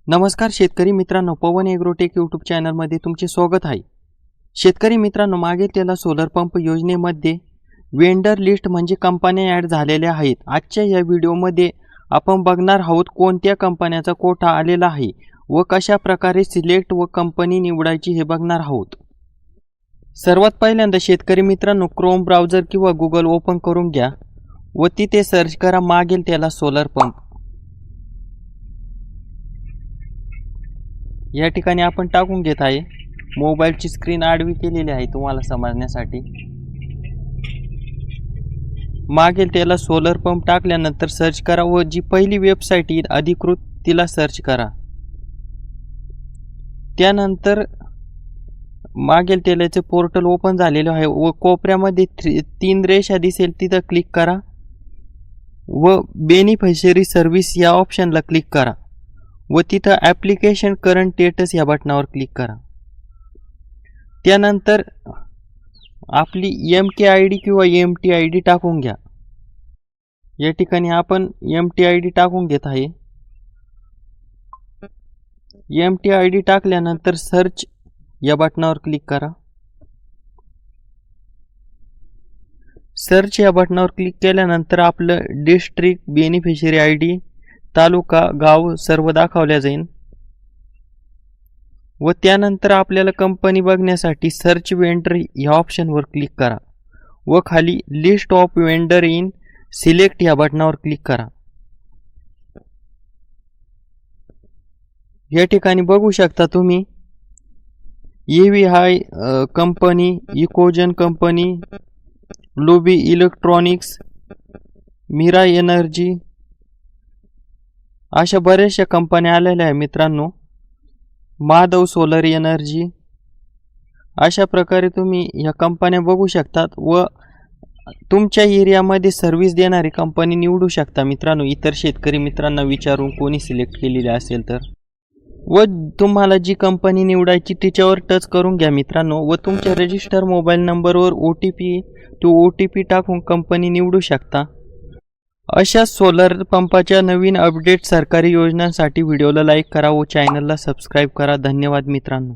नमस्कार शेतकरी मित्रांनो, पवन एग्रोटेक यूट्यूब चॅनलमध्ये तुमचे स्वागत आहे। शेतकरी मित्रांनो, मागे त्याला सोलर पंप योजनेमध्ये वेंडर लिस्ट म्हणजे कंपन्या ॲड झालेल्या आहेत। आजच्या या व्हिडिओमध्ये आपण बघणार आहोत कोणत्या कंपन्याचा कोटा आलेला आहे व कशा प्रकारे सिलेक्ट व कंपनी निवडायची हे बघणार आहोत। सर्वात पहिल्यांदा शेतकरी मित्रांनो, क्रोम ब्राउझर किंवा गूगल ओपन करून घ्या व तिथे सर्च करा मागेल त्याला सोलर पंप। या ठिकाणी आपण टाकून घेत आहे। मोबाईलची स्क्रीन आडवी केलेली आहे तुम्हाला समजण्यासाठी। मागेल त्याला सोलर पंप टाकल्यानंतर सर्च करा व जी पहिली वेबसाईट येईल अधिकृत तिला सर्च करा। त्यानंतर मागेल त्यालाचे पोर्टल ओपन झालेले आहे व कोपऱ्यामध्ये 3 रेषा दिसेल तिथे क्लिक करा व बेनिफिशियरी सर्व्हिस या ऑप्शनला क्लिक करा व तिथं ॲप्लिकेशन करंट स्टेटस या बटनावर क्लिक करा। त्यानंतर आपली MKID किंवा MTID टाकून घ्या। या ठिकाणी आपण MTID टाकून घेत आहे। MTID टाकल्यानंतर सर्च या बटनावर क्लिक करा। सर्च या बटनावर क्लिक केल्यानंतर आपलं डिस्ट्रिक्ट, बेनिफिशियरी ID, तालुका, गाव सर्व दाखवल्या जाईल व त्यानंतर आपल्याला कंपनी बघण्यासाठी सर्च वेंडर या ऑप्शनवर क्लिक करा व खाली list of vendor in select या बटनावर क्लिक करा। या ठिकाणी बघू शकता तुम्ही EV हाय company, इकोजन company, लुबी electronics, Mira energy अशा बऱ्याचशा कंपन्या आलेल्या आहे मित्रांनो। माधव सोलर एनर्जी अशा प्रकारे तुम्ही या कंपन्या बघू शकतात व तुमच्या एरियामध्ये सर्व्हिस देणारी कंपनी निवडू शकता मित्रांनो। इतर शेतकरी मित्रांना विचारून कोणी सिलेक्ट केलेली असेल तर व तुम्हाला जी कंपनी निवडायची तिच्यावर टच करून घ्या मित्रांनो व तुमच्या रजिस्टर मोबाईल नंबरवर OTP टाकून कंपनी निवडू शकता। अशा सोलर पंपाच्या नवीन अपडेट सरकारी योजनांसाठी व्हिडिओला लाईक करा व चॅनलला सबस्क्राईब करा। धन्यवाद मित्रांनो।